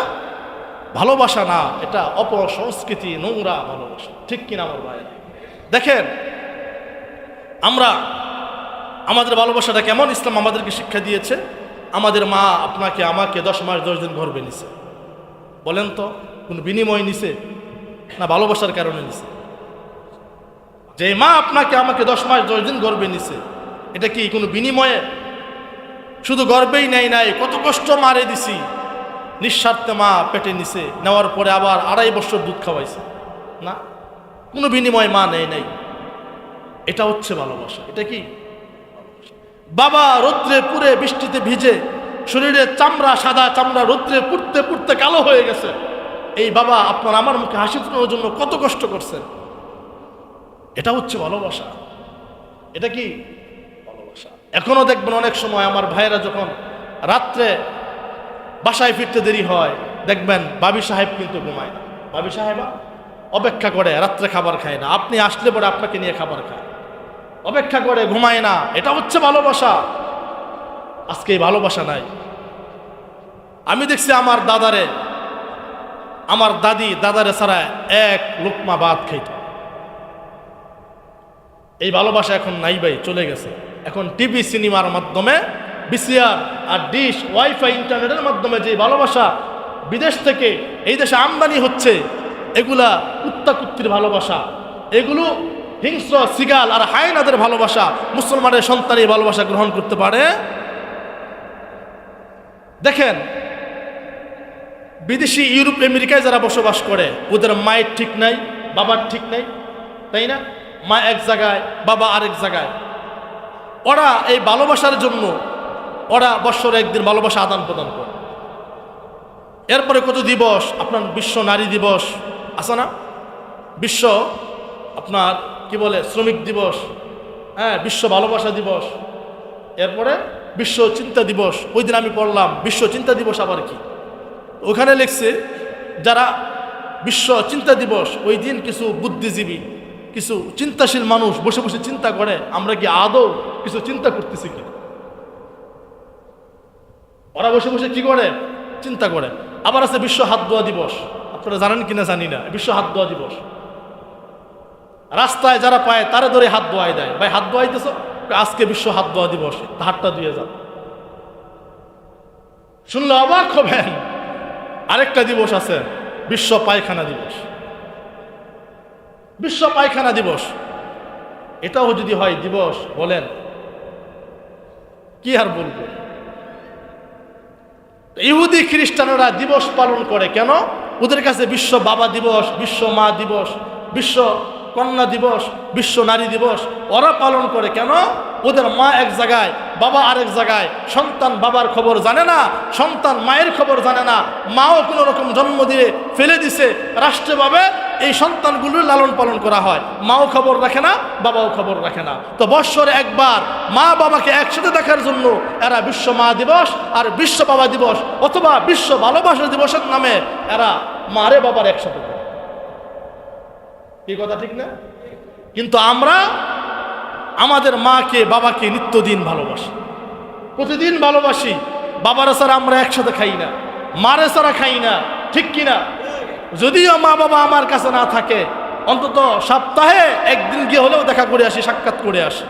S1: ভালোবাসা না, এটা অপসংস্কৃতি, নোংরা ভালোবাসা। ঠিক কিনা আমার ভাই? দেখেন আমরা আমাদের ভালোবাসাটা কেমন ইসলাম আমাদেরকে শিক্ষা দিয়েছে। আমাদের মা আপনাকে আমাকে 10 মাস 10 দিন গর্ভে নিছে, বলেন তো কোনো বিনিময় নিছে না ভালোবাসার কারণে নিছে? যে মা আপনাকে আমাকে 10 মাস 10 দিন গর্ভে নিছে, এটা কি কোনো বিনিময়ে? শুধু গর্বেই নেয় নাই, কত কষ্ট মারে দিছি, নিঃস্বার্থে মা পেটে নিছে, নেওয়ার পরে আবার 2.5 বছর দুধ খাওয়াইছে, না কোনো বিনিময় মা নেয় নাই। এটা হচ্ছে ভালোবাসা। এটা কি? বাবা রৌদ্রে পুড়ে বৃষ্টিতে ভিজে, শরীরের চামড়া সাদা চামড়া রৌদ্রে পুড়তে পুড়তে কালো হয়ে গেছে, এই বাবা আপনার আমার মুখে হাসি ফোটানোর জন্য কত কষ্ট করছেন। এটা হচ্ছে ভালোবাসা। এটা কি ভালোবাসা? এখনো দেখবেন অনেক সময় আমার ভাইয়েরা যখন রাত্রে বাসায় ফিরতে দেরি হয়, দেখবেন বাবি সাহেব কিন্তু ঘুমায় না, বাবি সাহেবা অপেক্ষা করে, রাত্রে খাবার খায় না, আপনি আসলে পরে আপনাকে নিয়ে খাবার খায়, অপেক্ষা করে, ঘুমায় না। এটা হচ্ছে ভালোবাসা। আজকে এই ভালোবাসা নাই। আমি দেখছি আমার দাদারে, আমার দাদারে ছাড়া এক লোকমা ভাত খাইত। এই ভালোবাসা এখন নাই ভাই, চলে গেছে। এখন টিভি সিনেমার মাধ্যমে, ভিসিআর আর ডিশ, ওয়াইফাই, ইন্টারনেটের মাধ্যমে যে ভালোবাসা বিদেশ থেকে এই দেশে আমদানি হচ্ছে, এগুলা কুত্তাকুত্তির ভালোবাসা, এগুলো হিংস্র সিগাল আর হায়নাদের ভালোবাসা। মুসলমানের সন্তান এই ভালোবাসা গ্রহণ করতে পারে? দেখেন বিদেশি ইউরোপ আমেরিকায় যারা বসবাস করে, ওদের মায়ের ঠিক নাই, বাবার ঠিক নাই, তাই না? মা এক জায়গায়, বাবা আরেক জায়গায়। ওরা এই ভালোবাসার জন্য ওরা বৎসরে একদিন ভালোবাসা আদান প্রদান করে। এরপরে কত দিবস, আপনার বিশ্ব নারী দিবস আছে না, বিশ্ব আপনার কি বলে শ্রমিক দিবস, হ্যাঁ, বিশ্ব ভালোবাসা দিবস, এরপরে বিশ্ব চিন্তা দিবস। ওই দিন আমি পড়লাম বিশ্ব চিন্তা দিবস আবার কি, ওখানে লিখছে যারা বিশ্ব চিন্তা দিবস ওই দিন কিছু বুদ্ধিজীবী, কিছু চিন্তাশীল মানুষ বসে বসে চিন্তা করে আমরা কি আদৌ কিছু চিন্তা করতেছি কি। ওরা বসে বসে কি করে, চিন্তা করে। আবার আছে বিশ্ব হাত ধোয়া দিবস, আপনারা জানেন কিনা জানি না, বিশ্ব হাত ধোয়া দিবস। রাস্তায় যারা পায় তারা ধরে হাত ধোয়াই দেয়, ভাই হাত ধোয়াইতেছ, আজকে বিশ্ব হাত ধোয়া দিবস, হাতটা ধুয়ে যাও। শুনলে অবাক হবেন, আরেকটা দিবস আছে বিশ্ব পায়খানা দিবস। বিশ্ব পায়খানা দিবস, এটাও যদি হয় দিবস, বলেন কি আর বলবো। ইহুদি খ্রিস্টানরা দিবস পালন করে কেন? ওদের কাছে বিশ্ব বাবা দিবস, বিশ্ব মা দিবস, বিশ্ব কন্যা দিবস, বিশ্ব নারী দিবস ওরা পালন করে কেন? ওদের মা এক জায়গায়, বাবা আরেক জায়গায়, সন্তান বাবার খবর জানে না, সন্তান মায়ের খবর জানে না, মাও কোনো রকম জন্ম দিয়ে ফেলে দিছে, রাষ্ট্রীয়ভাবে এই সন্তানগুলোর লালন পালন করা হয়, মাও খবর রাখে না, বাবাও খবর রাখে না। তো বৎসরে একবার মা বাবাকে একসাথে দেখার জন্য এরা বিশ্ব মা দিবস আর বিশ্ব বাবা দিবস অথবা বিশ্ব ভালোবাসা দিবসের নামে এরা মারে বাবার একসাথে করে। এই কথা ঠিক না? কিন্তু আমরা আমাদের মাকে বাবাকে নিত্যদিন ভালোবাসি, প্রতিদিন ভালোবাসি। বাবার ছাড়া আমরা একসাথে খাই না, মারে ছাড়া খাই না, ঠিক কিনা? যদিও মা বাবা আমার কাছে না থাকে, অন্তত সপ্তাহে একদিন গিয়ে হলেও দেখা করে আসি, সাক্ষাৎ করে আসি।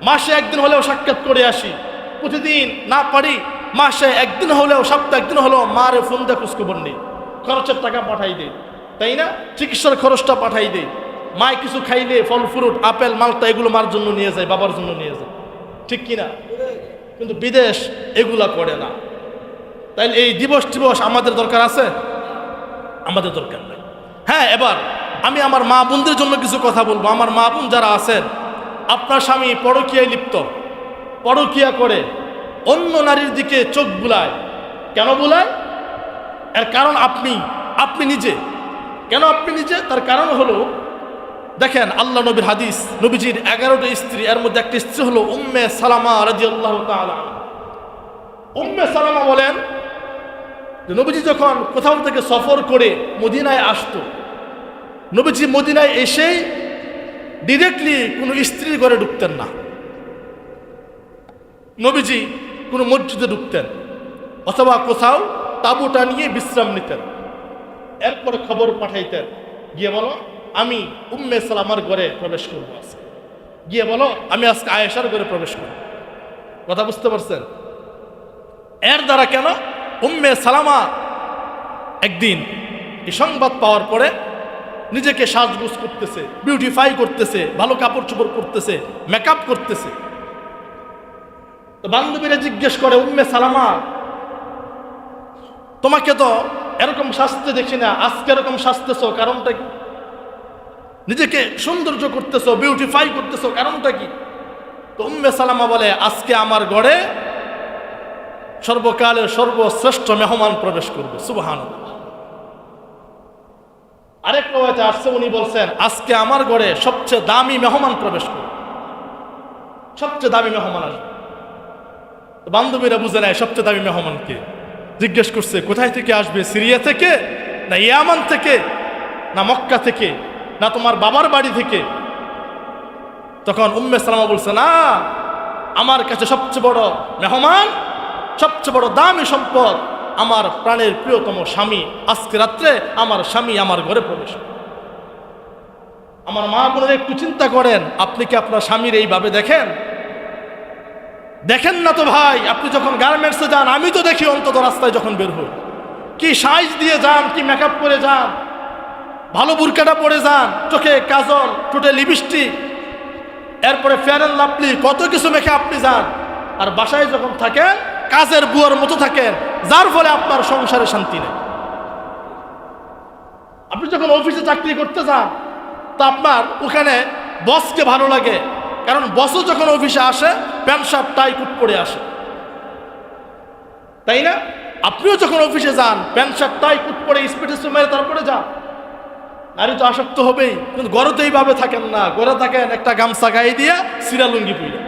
S1: মাসে একদিন হলেও সাক্ষাৎ করে আসি। প্রতিদিন না পারি, মাসে একদিন হলেও, সপ্তাহে একদিন হলেও মারে ফোন দিয়ে খোঁজখবর নেই, খরচের টাকা পাঠাই দেই, তাই না? চিকিৎসার খরচটা পাঠাই দেই। মায় কিছু খাইলে ফল ফ্রুট, আপেল মালটা এগুলো মার জন্য নিয়ে যায়, বাবার জন্য নিয়ে যায়, ঠিক কিনা? কিন্তু বিদেশ এগুলা করে না। তাই এই দিবস টিবস আমাদের দরকার আছে? আমাদের দরকার নেই। হ্যাঁ, এবার আমি আমার মা বোনদের জন্য কিছু কথা বলবো। আমার মা বোন যারা আছেন, আপনার স্বামী পরকীয়ায় লিপ্ত, পরকীয়া করে, অন্য নারীর দিকে চোখ বুলায়, কেন বুলায়? এর কারণ আপনি নিজে। কেন আপনি নিজে? তার কারণ হলো, দেখেন আল্লাহ নবীর হাদিস, নবীজির 11টা স্ত্রী, এর মধ্যে একটা স্ত্রী হলো উম্মে সালামা রাদিয়াল্লাহু তাআলা। উম্মে সালামা বলেন যে নবীজি যখন কোথাও থেকে সফর করে মদিনায় আসতো, নবীজি মদিনায় এসেই ডিরেক্টলি কোনো স্ত্রীর ঘরে ঢুকতেন না। নবীজি কোনো মসজিদে ঢুকতেন অথবা কোথাও তাঁবুটা নিয়ে বিশ্রাম নিতেন, এরপরে খবর পাঠাইতেন, গিয়ে বলো আমি উম্মে সালামার ঘরে প্রবেশ করবো, আজকে গিয়ে বলো আমি আজকে আয়েশার ঘরে প্রবেশ করব। কথা বুঝতে পারছেন? এর দ্বারা কেন? উম্মে সালামা একদিন এই সংবাদ পাওয়ার পরে নিজেকে সাজগোজ করতেছে, বিউটিফাই করতেছে, ভালো কাপড় চোপড় করতেছে, মেকআপ করতেছে। তো বান্ধবীরা জিজ্ঞেস করে, উম্মে সালামা তোমাকে তো এরকম সাজতে দেখি না, আজকে এরকম সাজতেছো, কারণটা কি? নিজেকে সৌন্দর্য করতেছো, বিউটিফাই করতেছো, কারণটা কি? তো উম্মে সালামা বলে, আজকে আমার ঘরে সর্বকালের সর্বশ্রেষ্ঠ মেহমান প্রবেশ করবে। সুবহানাল্লাহ। আরেক রওয়ায়াতে আসছে, উনি বলছেন আজকে আমার ঘরে সবচেয়ে দামি মেহমান প্রবেশ করবে, সবচেয়ে দামি মেহমান আসবে। বান্ধবীরা বুঝে নেয় সবচেয়ে দামি মেহমান কে। জিজ্ঞেস করছে কোথায় থেকে আসবে, সিরিয়া থেকে না ইয়ামান থেকে না মক্কা থেকে না তোমার বাবার বাড়ি থেকে? তখন উম্মে সালামা বলছে, না, আমার কাছে সবচেয়ে বড় মেহমান, সবচেয়ে বড় দামি সম্পদ আমার প্রাণের প্রিয়তম স্বামী। আজকে রাত্রে আমার স্বামী আমার ঘরে প্রবেশ। আমার মা বোনেরা একটু চিন্তা করেন, আপনি কি আপনার স্বামীর এইভাবে দেখেন? দেখেন না তো ভাই। আপনি যখন গার্মেন্টসে যান, আমি তো দেখি অন্তত রাস্তায় যখন বের হই, কি সাইজ দিয়ে যান, কি মেকআপ করে যান, ভালো বুরকাটা পরে যান, চোখে কাজল, ঠোঁটে লিপস্টিক, এরপরে ফেয়ার অ্যান্ড লাভলি, কত কিছু মেখে আপনি যান। আর বাসায় যখন থাকেন কাজের বুয়ার মতো থাকেন, যার ফলে আপনার সংসারে শান্তি নেই। আপনি যখন অফিসে চাকরি করতে যান, তা আপনার ওখানে বসকে ভালো লাগে, কারণ বসও যখন অফিসে আসে প্যান্ট শার্ট টাই কুট পরে আসে, তাই না? আপনিও যখন অফিসে যান প্যান্ট শার্ট টাই কুট পরে স্পিড মেরে তারপরে যান। নারী তো আসক্ত হবেই, কিন্তু গড়ে তো এইভাবে থাকেন না, গড়ে থাকেন একটা গামছা গায়ে দিয়ে সিরা লুঙ্গি পুইরা।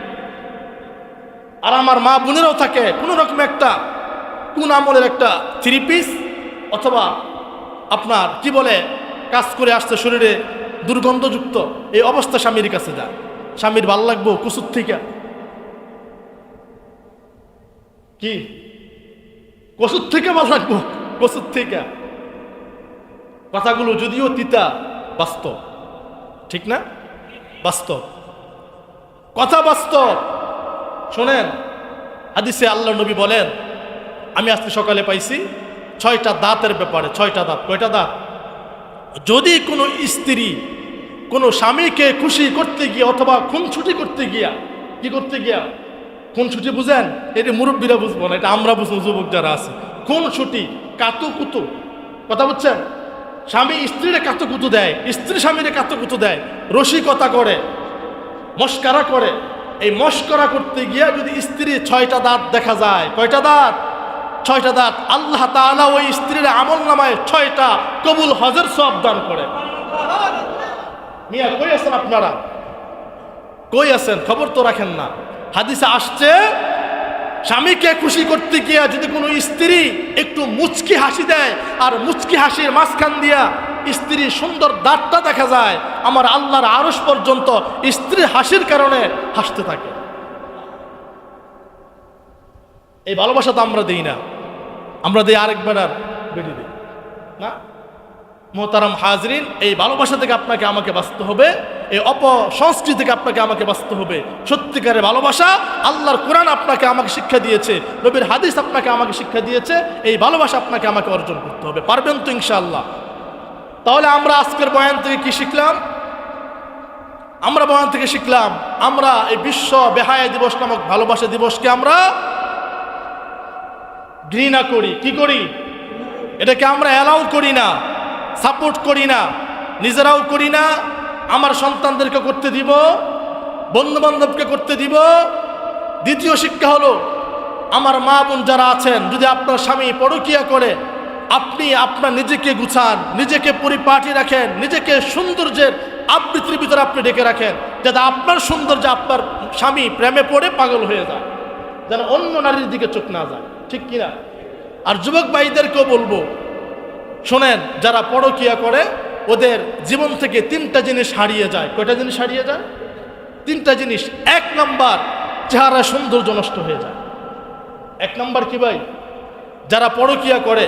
S1: আর আমার মা বোনেরাও থাকে কোনো রকম একটা কোন আমলের একটা 3 পিস অথবা আপনার কি বলে কাজ করে আসছে শরীরে দুর্গন্ধযুক্ত, এই অবস্থা স্বামীর কাছে যায়। স্বামীর ভাল লাগবো কুসুর থেকে, কি কসুর থেকে ভাল লাগবো, কসুর থেকে। কথাগুলো যদিও তিতা, বাস্তব, ঠিক না? বাস্তব কথা, বাস্তব। শোনেন, হাদিসে আল্লাহ নবী বলেন, আমি আজকে সকালে পাইছি 6টা দাঁতের ব্যাপারে। 6টা দাঁত। কয়টা দাঁত? যদি কোনো স্ত্রী কোনো স্বামীকে খুশি করতে গিয়া অথবা খুনছুটি করতে গিয়া, কি করতে গিয়া, খুনছুটি বুঝেন? এটা মুরব্বীরা বুঝবো না, এটা আমরা বুঝবো, যুবক যারা আছে। খুনছুটি, কাতুকুতু, কথা বুঝছেন? স্বামী স্ত্রীরে কাতুকুতু দেয়, স্ত্রী স্বামীরে কাতুকুতু দেয়, রসিকতা করে, মস্কারা করে। এই মস্করা করতে গিয়া যদি স্ত্রীর 6টা দাঁত দেখা যায়, কয়টা দাঁত? 6টা দাঁত। আল্লাহ তাআলা ওই স্ত্রীর আমল নামায় 6টা কবুল হজের সওয়াব দান করে। মিয়া কই আছেন আপনারা? কই আছেন? খবর তো রাখেন না। হাদিসে আসছে, স্বামীকে খুশি করতে গিয়া যদি কোনো স্ত্রী একটু মুচকি হাসি দেয়, আর মুচকি হাসির মাঝখান দিয়া স্ত্রীর সুন্দর দাঁতটা দেখা যায়, আমার আল্লাহর আরশ পর্যন্ত স্ত্রীর হাসির কারণে হাসতে থাকে। এই ভালোবাসা তো আমরা দিই না, আমরা দিই আরেক বেড়ার বেটি দিই না। মোহতারাম হাজরিন, এই ভালোবাসা থেকে আপনাকে আমাকে বাঁচতে হবে, এই অপসংস্কৃতি থেকে আপনাকে আমাকে বাঁচতে হবে। সত্যিকারের ভালোবাসা আল্লাহর কোরআন আপনাকে আমাকে শিক্ষা দিয়েছে, নবীর হাদিস আপনাকে আমাকে শিক্ষা দিয়েছে, এই ভালোবাসা আপনাকে আমাকে অর্জন করতে হবে। পারবেন তো ইনশাআল্লাহ? তাহলে আমরা আজকের বয়ান থেকে কি শিখলাম? আমরা বয়ান থেকে শিখলাম, আমরা এই বিশ্ব বেহায়া দিবস নামক ভালোবাসা দিবসকে আমরা ঘৃণা করি। কি করি? এটাকে আমরা অ্যালাউ করি না, সাপোর্ট করি না, নিজেরাও করি না, আমার সন্তানদেরকে করতে দিব, বন্ধু বান্ধবকে করতে দিব। দ্বিতীয় শিক্ষা হলো, আমার মা বোন যারা আছেন, যদি আপনার স্বামী পরকীয়া করে, আপনি আপনার নিজেকে গুছান, নিজেকে পরিপাটি রাখেন, নিজেকে সৌন্দর্যের আবৃত্তির ভিতরে আপনি ডেকে রাখেন, যাতে আপনার সৌন্দর্য আপনার স্বামী প্রেমে পড়ে পাগল হয়ে যায়, যেন অন্য নারীর দিকে চোখ না যায়, ঠিক কিনা? আর যুবক ভাইদেরকেও বলবো, শোনেন, যারা পরকীয়া করে ওদের জীবন থেকে 3টা জিনিস হারিয়ে যায়। কয়টা জিনিস হারিয়ে যায়? 3টা জিনিস। 1 নাম্বার, চেহারা সৌন্দর্য নষ্ট হয়ে যায়। 1 নাম্বার কি ভাই? যারা পরকীয়া করে,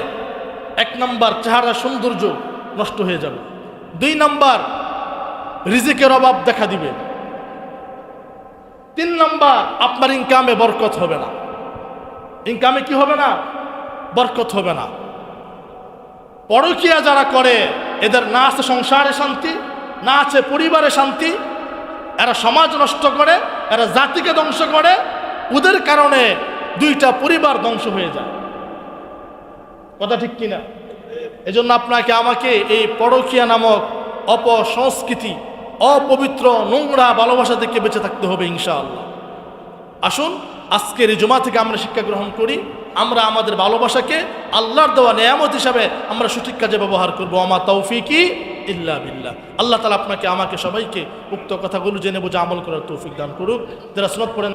S1: 1 নাম্বার চেহারা সৌন্দর্য নষ্ট হয়ে যাবে। 2 নাম্বার, রিজিকের অভাব দেখা দিবে। 3 নাম্বার, আপনার ইনকামে বরকত হবে না। ইনকামে কি হবে না? বরকত হবে না। পরকীয়া যারা করে, এদের না আছে সংসারে শান্তি, না আছে পরিবারে শান্তি, এরা সমাজ নষ্ট করে, এরা জাতিকে ধ্বংস করে, ওদের কারণে 2টা পরিবার ধ্বংস হয়ে যায়। কথা ঠিক কিনা? এজন্য আপনাকে আমাকে এই পরকীয়া নামক অপসংস্কৃতি, অপবিত্র নোংরা ভালোবাসা থেকে বেঁচে থাকতে হবে ইনশাআল্লাহ। আসুন আজকের এই জুমা থেকে আমরা শিক্ষা গ্রহণ করি, আমরা আমাদের ভালোবাসাকে আল্লাহর দেওয়া নেয়ামত হিসাবে আমরা সঠিক কাজে ব্যবহার করবো। আমা তৌফিকি ইল্লা বিল্লাহ। আল্লাহ তাআলা আপনাকে আমাকে সবাইকে উক্ত কথাগুলো জেনে বুঝে আমল করার তৌফিক দান করুক। যারা সুন্নাত পড়েন